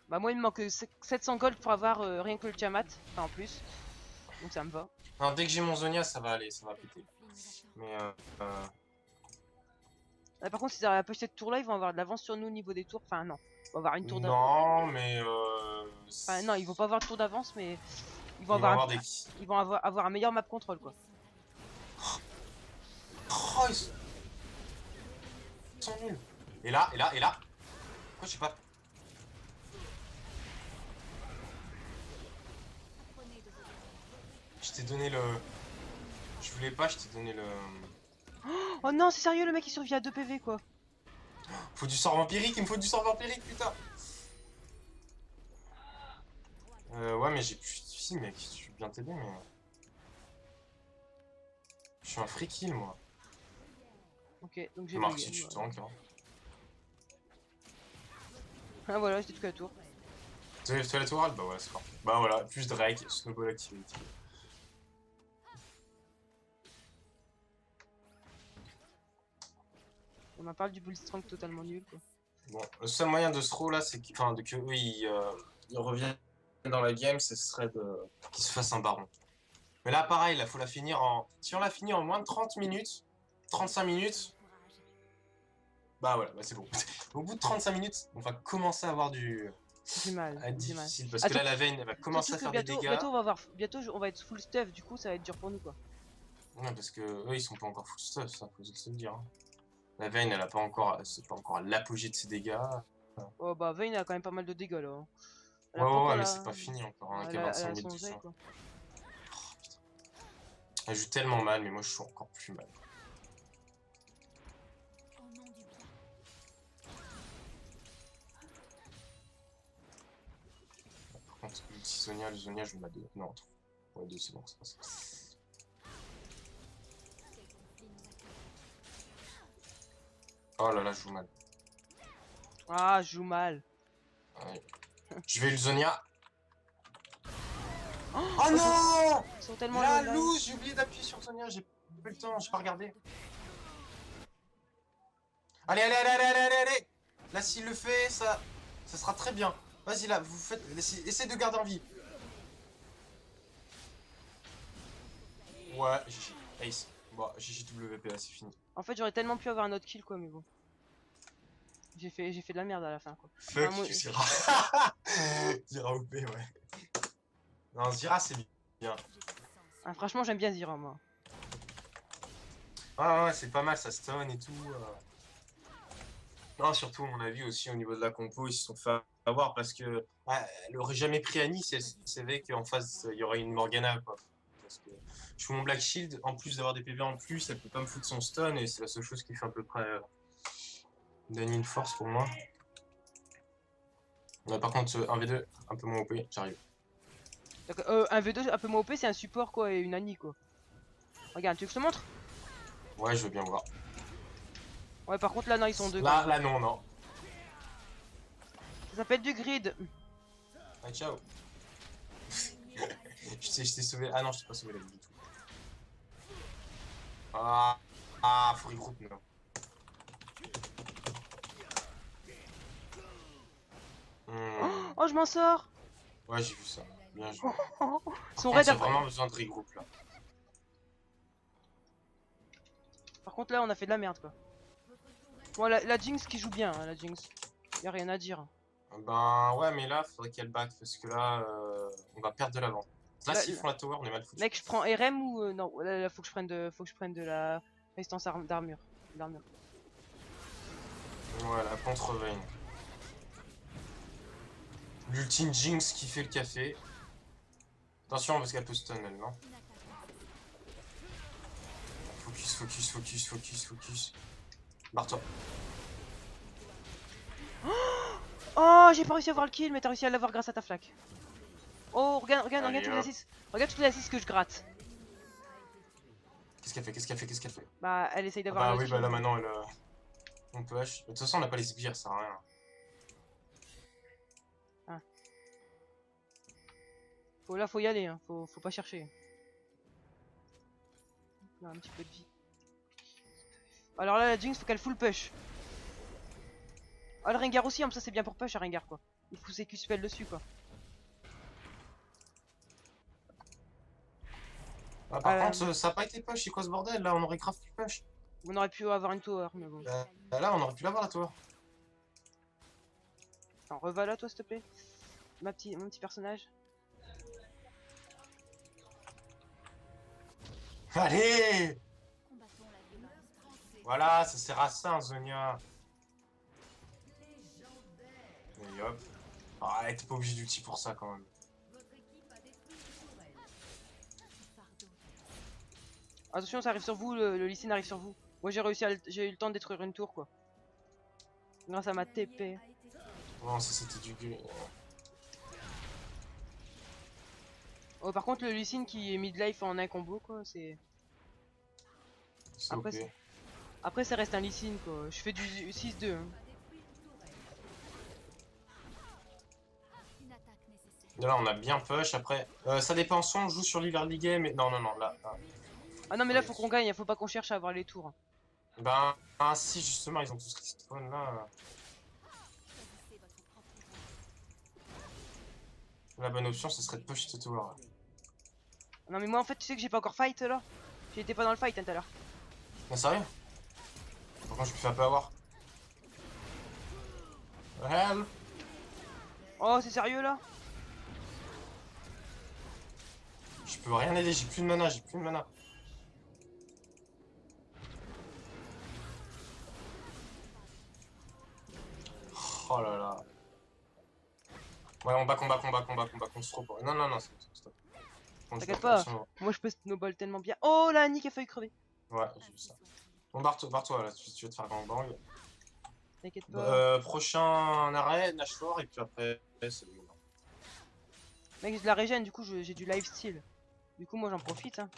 Speaker 1: Bah, moi, il me manque 700 gold pour avoir rien que le Tiamat. Enfin, en plus. Donc, ça me va.
Speaker 2: Non, dès que j'ai mon Zonia, ça va aller, ça va péter. Mais
Speaker 1: Là, par contre, si ils arrivent à push cette tour là, ils vont avoir de l'avance sur nous au niveau des tours. Enfin, non. Ils vont avoir une tour d'avance.
Speaker 2: non, mais
Speaker 1: Enfin, non, ils vont pas avoir de tour d'avance, mais ils vont
Speaker 2: ils vont
Speaker 1: avoir,
Speaker 2: avoir des...
Speaker 1: ils vont avoir un meilleur map control quoi.
Speaker 2: Oh, ils sont nuls. Et là, et là, et là. Pourquoi je sais pas? Je t'ai donné le... Je voulais pas, je t'ai donné le...
Speaker 1: Oh non, c'est sérieux, le mec il survit à 2 PV quoi.
Speaker 2: Faut du sort vampirique, il me faut du sort vampirique, putain. Ouais, mais j'ai plus de soucis, mec. Je suis bien t'aider, mais... Je suis un free kill, moi.
Speaker 1: Ok, donc j'ai
Speaker 2: Marc,
Speaker 1: bugué,
Speaker 2: si tu
Speaker 1: voilà.
Speaker 2: tanks, hein.
Speaker 1: Ah voilà, j'ai tout à la tour.
Speaker 2: Tu as la tourelle? Bah ouais, c'est parfait. Bah voilà, plus Drake, Snowball Activity.
Speaker 1: On en parle du Blitzcrank totalement nul quoi.
Speaker 2: Bon, le seul moyen de throw là, c'est enfin, de que eux ils reviennent dans la game, ce serait de qu'ils se fassent un baron. Mais là, pareil, là, faut la finir en. Si on la finit en moins de 30 minutes, 35 minutes, bah voilà, bah c'est bon. Au bout de 35 minutes, on va commencer à avoir
Speaker 1: Du mal,
Speaker 2: à être
Speaker 1: du mal.
Speaker 2: difficile parce que là, la Vayne, elle va commencer
Speaker 1: Surtout
Speaker 2: à
Speaker 1: que
Speaker 2: faire des dégâts.
Speaker 1: bientôt on va être full stuff, du coup ça va être dur pour nous quoi.
Speaker 2: Ouais, parce que eux, ils sont pas encore full stuff, ça, faut se le dire. Hein. La Vayne, elle a pas encore, c'est pas encore à l'apogée de ses dégâts.
Speaker 1: Oh bah Vayne a quand même pas mal de dégâts là. Hein. Elle
Speaker 2: Ouais,
Speaker 1: a pas
Speaker 2: ouais,
Speaker 1: encore
Speaker 2: ouais, mais
Speaker 1: la...
Speaker 2: c'est pas fini encore, hein,
Speaker 1: elle
Speaker 2: qu'à
Speaker 1: a
Speaker 2: 25 000
Speaker 1: son
Speaker 2: de
Speaker 1: jet
Speaker 2: sang.
Speaker 1: quoi.
Speaker 2: Elle joue tellement mal, mais moi, je suis encore plus mal.
Speaker 3: Au nom du bien.
Speaker 2: Par contre, si Sonia, le Sonia, je vais mettre 2. Non, 3. Ouais, 2, c'est bon, ça passe.
Speaker 3: Quel conflit nous attend?
Speaker 2: Oh là là, je joue mal.
Speaker 1: Ah, je joue mal.
Speaker 2: Ouais. Je vais Lusonia.
Speaker 1: Oh,
Speaker 2: Oh non!
Speaker 1: Ils sont tellement
Speaker 2: La
Speaker 1: là.
Speaker 2: loose, j'ai oublié d'appuyer sur Sonia, j'ai pas eu le temps, j'ai pas regardé. Allez, allez, allez, allez, allez, allez, allez! Là, s'il le fait, ça sera très bien. Vas-y, là, vous faites, essayez de garder en vie. Ouais, GG, Ace. Bon, GG WP, là, c'est fini.
Speaker 1: En fait j'aurais tellement pu avoir un autre kill quoi mais bon. J'ai fait de la merde à la fin quoi.
Speaker 2: Fuck,
Speaker 1: moi-
Speaker 2: Zira. Zira OP, ouais. Non, Zira, c'est bien.
Speaker 1: Ah, franchement j'aime bien Zira moi.
Speaker 2: Ah ouais, c'est pas mal, ça stun et tout. Non, surtout, à mon avis, aussi au niveau de la compo, ils se sont fait avoir parce que elle aurait jamais pris Annie si elle savait qu'en face il y aurait une Morgana, quoi. Parce que je fais mon Black Shield, en plus d'avoir des PV en plus, elle peut pas me foutre son stun et c'est la seule chose qui fait à peu près d'Annie une force pour moi. Par contre, 1v2, un peu moins OP, j'arrive.
Speaker 1: Un V2 un peu moins OP c'est un support quoi et une Annie quoi. Regarde, tu veux que je te montre?
Speaker 2: Ouais, je veux bien voir.
Speaker 1: Ouais par contre là non ils sont deux.
Speaker 2: Là, là, non, non.
Speaker 1: Ça s'appelle du grid.
Speaker 2: Ah, ciao. Je t'ai sauvé. Ah non, je t'ai pas sauvé la vie du tout. Faut regroupe, non.
Speaker 1: Oh je m'en sors.
Speaker 2: Ouais, j'ai vu ça. Bien joué.
Speaker 1: Son
Speaker 2: Par
Speaker 1: raid
Speaker 2: contre, j'ai
Speaker 1: après.
Speaker 2: vraiment besoin de regroupe là.
Speaker 1: Par contre là on a fait de la merde quoi. Bon la Jinx qui joue bien hein, la Jinx. Y'a rien à dire.
Speaker 2: Ben ouais, mais là, faudrait qu'elle back parce que là, on va perdre de l'avant. Là,
Speaker 1: Là,
Speaker 2: s'ils font la tower, on est mal foutu.
Speaker 1: Mec je prends RM ou non là, faut que je prenne de la résistance d'armure.
Speaker 2: Voilà, contre Vayne. L'ultime Jinx qui fait le café. Attention, parce qu'elle peut stun elle, non? Focus, focus, focus, focus, focus. Barre-toi.
Speaker 1: Oh j'ai pas réussi à avoir le kill mais t'as réussi à l'avoir grâce à ta flaque. Oh regarde
Speaker 2: Allez,
Speaker 1: tous les
Speaker 2: hop.
Speaker 1: assists. Regarde tous les assists que je gratte.
Speaker 2: Qu'est-ce qu'elle fait? Qu'est-ce qu'elle fait? Qu'est-ce qu'elle fait?
Speaker 1: Bah elle essaye
Speaker 2: Ah
Speaker 1: d'avoir
Speaker 2: bah
Speaker 1: le
Speaker 2: oui,
Speaker 1: kill.
Speaker 2: bah là maintenant, elle, on push. De toute façon, on n'a pas les sbires, ça sert à rien.
Speaker 1: Faut y aller, hein. Faut pas chercher. Là, un petit peu de vie. Alors là, la Jinx, faut qu'elle full push. Ah, le Rengar aussi, comme ça c'est bien pour push à Rengar quoi. Il fout ses Q-spell dessus quoi.
Speaker 2: Ah, par contre, ça a pas été push, c'est quoi ce bordel là? On aurait grave pu push.
Speaker 1: On aurait pu avoir une tower, mais bon.
Speaker 2: Là, on aurait pu l'avoir la tower.
Speaker 1: Attends, reva là toi s'il te plaît. Mon petit personnage.
Speaker 2: Allez!
Speaker 3: Combattons la violence.
Speaker 2: Voilà, ça sert à ça, Zonia. Et hop. Ah, t'es pas obligé d'ulti pour ça quand même.
Speaker 3: Fardeau.
Speaker 1: Attention, ça arrive sur vous, le Lee Sin arrive sur vous. Moi j'ai eu le temps de détruire une tour quoi. Grâce à ma TP.
Speaker 2: Non, ça c'était du gueule.
Speaker 1: Oh, par contre, le Lee Sin qui est mid-life en un combo quoi, c'est.
Speaker 2: C'est
Speaker 1: Après,
Speaker 2: OP.
Speaker 1: Après, ça reste un Lee Sin quoi. Je fais du 6-2. Hein.
Speaker 3: Une attaque nécessaire.
Speaker 2: Là, on a bien push. Après, ça dépend. Soit on joue sur l'hiver League, mais non, non, non. Là, là.
Speaker 1: Ah non, mais là faut qu'on gagne, faut pas qu'on cherche à avoir les tours.
Speaker 2: Ben, ah, si, justement, ils ont tous respawn là.
Speaker 3: Choisissez votre propre voie.
Speaker 2: La bonne option, ce serait de push ce tower.
Speaker 1: Non mais moi en fait tu sais que j'ai pas encore fight là. J'étais pas dans le fight hein, tout à l'heure.
Speaker 2: Mais sérieux? Pourquoi je me fais un peu avoir? Help!
Speaker 1: Oh c'est sérieux là?
Speaker 2: Je peux rien aider, j'ai plus de mana, j'ai plus de mana. Oh là là. Ouais, on back, on se repose. Non, non, non, stop, stop. On
Speaker 1: T'inquiète
Speaker 2: se
Speaker 1: pas,
Speaker 2: absolument.
Speaker 1: moi je peux snowball tellement bien. Oh là Nick a failli crever.
Speaker 2: Ouais, j'ai vu ça. Bon, barre-toi là, tu veux te faire gangbang.
Speaker 1: T'inquiète pas.
Speaker 2: Prochain arrêt, nage fort, et puis après, c'est bon.
Speaker 1: Mec j'ai de la régène du coup j'ai du lifesteal. Du coup moi j'en profite hein.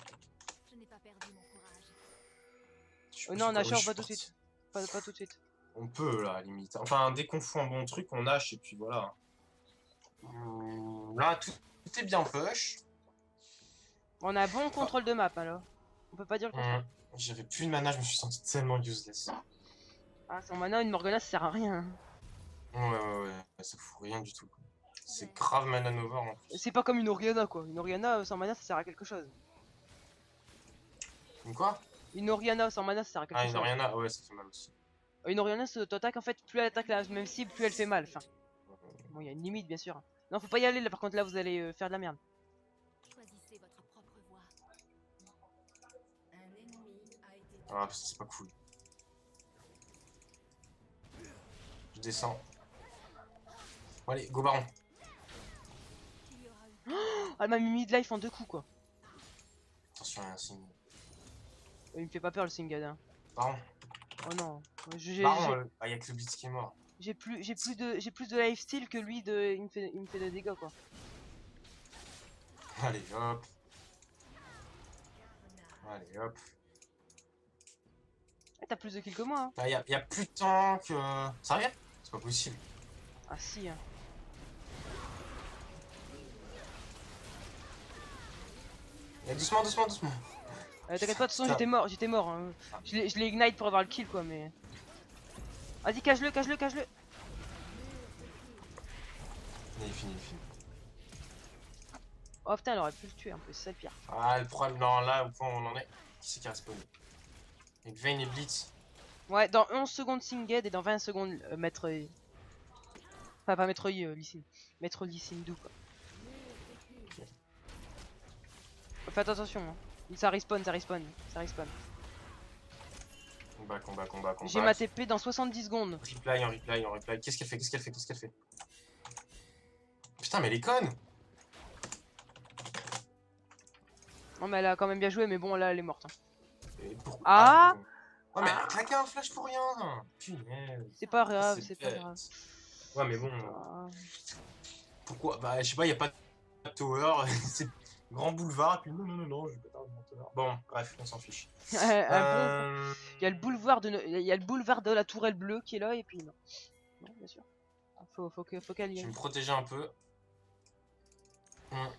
Speaker 3: Je n'ai pas perdu mon courage.
Speaker 1: Non
Speaker 2: Oui,
Speaker 1: Nashor
Speaker 2: je suis
Speaker 1: pas tout de
Speaker 2: parti.
Speaker 1: suite. Pas tout de suite.
Speaker 2: On peut là, à la limite. Enfin, dès qu'on fout un bon truc, on nage, et puis voilà. Là, tout est bien push.
Speaker 1: On a bon contrôle de map alors. On peut pas dire le contraire.
Speaker 2: J'avais plus de mana, je me suis senti tellement useless.
Speaker 1: Ah sans mana une Morgana ça sert à rien.
Speaker 2: Ouais, ça fout rien du tout. C'est grave mana over en plus.
Speaker 1: C'est pas comme une Oriana quoi. Une Oriana sans mana ça sert à quelque chose.
Speaker 2: Une quoi?
Speaker 1: Une Oriana sans mana ça sert à quelque
Speaker 2: Ah, une
Speaker 1: chose.
Speaker 2: Oriana, ouais, ça fait mal aussi.
Speaker 1: Une Oriana t'attaque en fait plus elle attaque la même cible plus elle fait mal. Enfin bon il y a une limite bien sûr. Non faut pas y aller là par contre là vous allez faire de la merde.
Speaker 3: Choisissez votre propre voie. Un ennemi a été tué.
Speaker 2: Ah, c'est pas cool. Je descends. Bon, allez, go baron.
Speaker 3: Il y aura eu
Speaker 1: Ah, elle m'a mis mid-life en 2 coups quoi.
Speaker 2: Attention, il y a un signe.
Speaker 1: Il me fait pas peur le Singad hein.
Speaker 2: Baron.
Speaker 1: Oh non.
Speaker 2: Baron, ah, il y a que le blitz qui est mort.
Speaker 1: J'ai plus de lifesteal que lui de. Il me fait des dégâts quoi.
Speaker 2: Allez, hop. Allez, hop.
Speaker 1: Ah, t'as plus de kills que moi hein.
Speaker 2: Ah, y a plus de temps que. Sérieux? C'est pas possible.
Speaker 1: Ah si hein.
Speaker 2: Doucement, doucement, doucement.
Speaker 1: T'inquiète pas, de toute façon
Speaker 2: Putain.
Speaker 1: j'étais mort. Hein. Je l'ai ignite pour avoir le kill quoi mais. Vas-y cache-le.
Speaker 2: Il est fini, il est fini.
Speaker 1: Oh putain elle aurait pu le tuer un peu, c'est ça le pire.
Speaker 2: Ah, le problème, non, là, au point où on en est, qui c'est qui a respawné? Avec Vayne et Blitz.
Speaker 1: Ouais dans 11 secondes Singed et dans 20 secondes Maître. Enfin pas Maître Lee Sin. Maître Lee Sin Do quoi. Faites attention hein. Ça respawn.
Speaker 2: Combat.
Speaker 1: J'ai ma TP dans 70 secondes.
Speaker 2: Replay. Qu'est-ce qu'elle fait? Putain, mais elle est conne!
Speaker 1: Non mais elle a quand même bien joué mais bon là elle est morte. Hein.
Speaker 2: Et pourquoi?
Speaker 1: Ah
Speaker 2: bon. Oh, mais elle a claqué un flash pour rien! Punaise.
Speaker 1: C'est pas grave,
Speaker 2: C'est
Speaker 1: c'est pas
Speaker 2: bête.
Speaker 1: grave.
Speaker 2: Ouais, mais bon. Pourquoi? Bah, je sais pas, y a pas de tower, c'est grand boulevard, et puis non, je vais pas mon tower. Bon, bref, on s'en fiche.
Speaker 1: Un bon. Il y a le boulevard de la tourelle bleue qui est là et puis non. Non, bien sûr. Faut qu'elle y
Speaker 2: Je vais
Speaker 1: aille.
Speaker 2: me protéger un peu.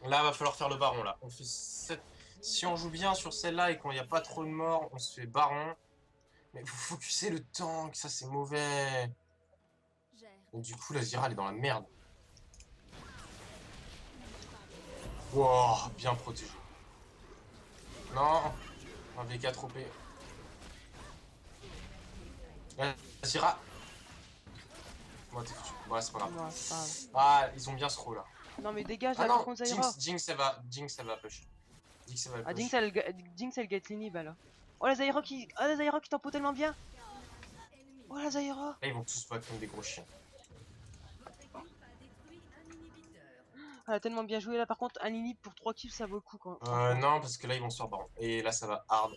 Speaker 2: Là, va falloir faire le baron, là. On fait 7... Si on joue bien sur celle-là et qu'il n'y a pas trop de morts, on se fait baron. Mais faut focuser le tank, ça c'est mauvais.
Speaker 3: gère.
Speaker 2: Donc du coup, la Zyra, elle est dans la merde. Wow, bien protégé. Non, un V4 OP. La Zyra. Moi, t'es foutu. Ouais, c'est pas grave.
Speaker 1: Non, c'est pas grave.
Speaker 2: Ah, ils ont bien ce rôle là.
Speaker 1: Non mais dégage
Speaker 2: Ah
Speaker 1: là
Speaker 2: non,
Speaker 1: par contre Zaira.
Speaker 2: Jinx, elle va push. Jinx, elle va
Speaker 1: Ah
Speaker 2: push.
Speaker 1: Jinx elle get l'inhib là. Oh la Zaira qui. Ah la Zaira qui tempo tellement bien. Oh la Zaira.
Speaker 2: Là, ils vont tous back comme des gros chiens.
Speaker 1: Elle a tellement bien joué là par contre un inhib pour 3 kills ça vaut le coup quand.
Speaker 2: Non, parce que là, ils vont se faire baron. Et là, ça va hard.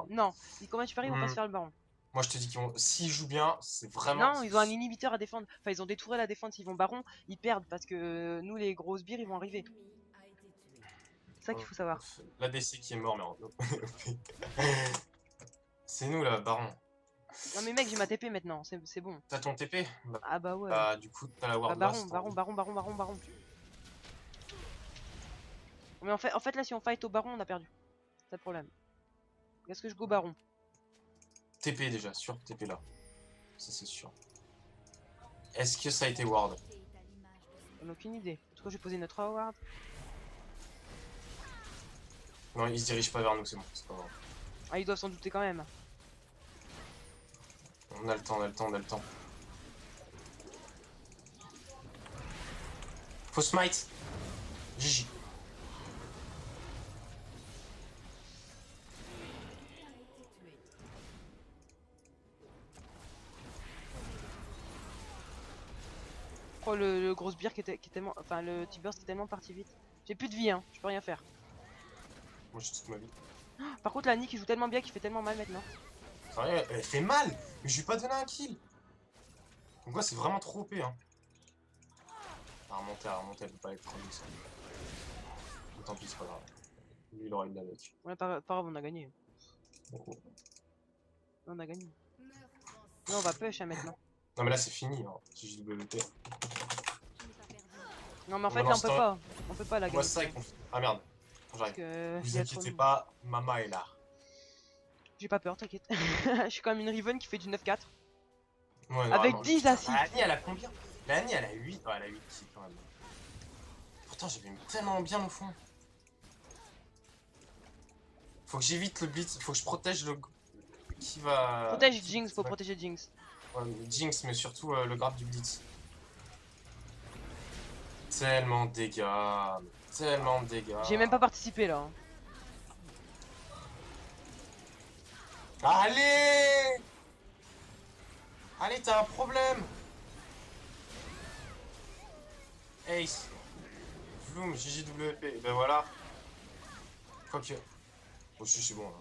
Speaker 1: Non, les combats supérieurs ils vont pas se faire le baron.
Speaker 2: Moi, je te dis qu'ils vont. S'ils jouent bien, c'est vraiment.
Speaker 1: Non, ils ont un inhibiteur à défendre. Enfin, ils ont des tourelles à défendre. S'ils vont baron, ils perdent parce que nous, les grosses bières, ils vont arriver. C'est ça qu'il faut savoir.
Speaker 2: L'ADC qui est mort, mais en. C'est nous là, baron.
Speaker 1: Non, mais mec, j'ai ma TP maintenant. C'est bon.
Speaker 2: T'as ton TP?
Speaker 1: Ah bah ouais.
Speaker 2: Bah, du coup, t'as la
Speaker 1: Bah,
Speaker 2: ward
Speaker 1: baron. Mais en fait, là, si on fight au baron, on a perdu. C'est ça le problème. Est-ce que je go baron?
Speaker 2: TP déjà, sûr, TP là. Ça c'est sûr. Est-ce que ça a été ward?
Speaker 1: On n'a aucune idée. En tout cas, je vais poser notre Howard.
Speaker 2: Non, il se dirige pas vers nous, c'est bon, c'est pas grave.
Speaker 1: Ah, ils doivent s'en douter quand même.
Speaker 2: On a le temps, on a le temps, on a le temps. Faut smite. GG.
Speaker 1: Oh, le gros sbire qui est tellement. Enfin, le T-Burst qui est tellement parti vite. J'ai plus de vie, hein. Je peux rien faire.
Speaker 2: Moi j'ai toute ma vie.
Speaker 1: Par contre, la Nick qui joue tellement bien qu'il fait tellement mal maintenant.
Speaker 2: Sérieux, elle fait mal. Mais je lui ai pas donné un kill. Donc quoi, c'est vraiment trop OP, hein. À remonter, elle peut pas être trop ça. Mais tant pis, c'est pas grave. Lui, il aura une avec.
Speaker 1: On a pas grave, on a gagné.
Speaker 2: Oh, oh.
Speaker 1: On a gagné. Non, on va push hein, maintenant.
Speaker 2: Non mais là c'est fini, hein. JWP.
Speaker 1: Non, mais en
Speaker 2: On
Speaker 1: fait, là,
Speaker 2: balance
Speaker 1: on peut
Speaker 2: toi.
Speaker 1: pas. On peut pas la
Speaker 2: Moi
Speaker 1: gagner.
Speaker 2: ça, ah merde.
Speaker 1: Parce
Speaker 2: J'arrive.
Speaker 1: que.
Speaker 2: Vous
Speaker 1: il y a trop
Speaker 2: inquiétez
Speaker 1: de-
Speaker 2: pas, Mama est là.
Speaker 1: J'ai pas peur, t'inquiète. Je suis quand même une Riven qui fait du 9-4.
Speaker 2: Ouais,
Speaker 1: Avec
Speaker 2: normalement.
Speaker 1: 10
Speaker 2: Putain,
Speaker 1: assists.
Speaker 2: La Annie elle a combien? La Annie elle a 8. Ouais, elle a 8 kills quand même. Pourtant j'avais mis tellement bien au fond. Faut que j'évite le blitz, faut que je protège le... Qui va...
Speaker 1: Protège Jinx, faut protéger Jinx.
Speaker 2: Ouais, mais Jinx, mais surtout le grab du blitz. Tellement de dégâts. Tellement de dégâts.
Speaker 1: J'ai même pas participé là. Hein.
Speaker 2: Allez! Allez, t'as un problème! Ace. Vloom, JJWP, ben voilà. Quoique... Oh, si, c'est bon. Là.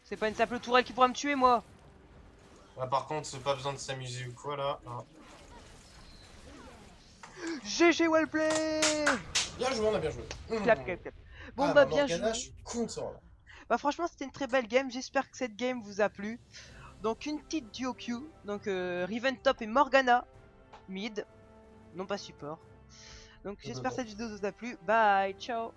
Speaker 1: C'est pas une simple tourelle qui pourra me tuer, moi.
Speaker 2: Là, par contre, c'est pas besoin de s'amuser ou quoi, là. Ah.
Speaker 1: GG Wellplay.
Speaker 2: Bien joué, on a bien joué.
Speaker 1: Clap, clap, clap. Bon,
Speaker 2: Ah,
Speaker 1: bah,
Speaker 2: bah,
Speaker 1: bien
Speaker 2: Morgana,
Speaker 1: joué.
Speaker 2: je suis content, là.
Speaker 1: Bah, franchement, c'était une très belle game. J'espère que cette game vous a plu. Donc, une petite duo queue. Donc, Riven top et Morgana mid. Non pas support. Donc, j'espère que cette vidéo vous a plu. Bye, ciao.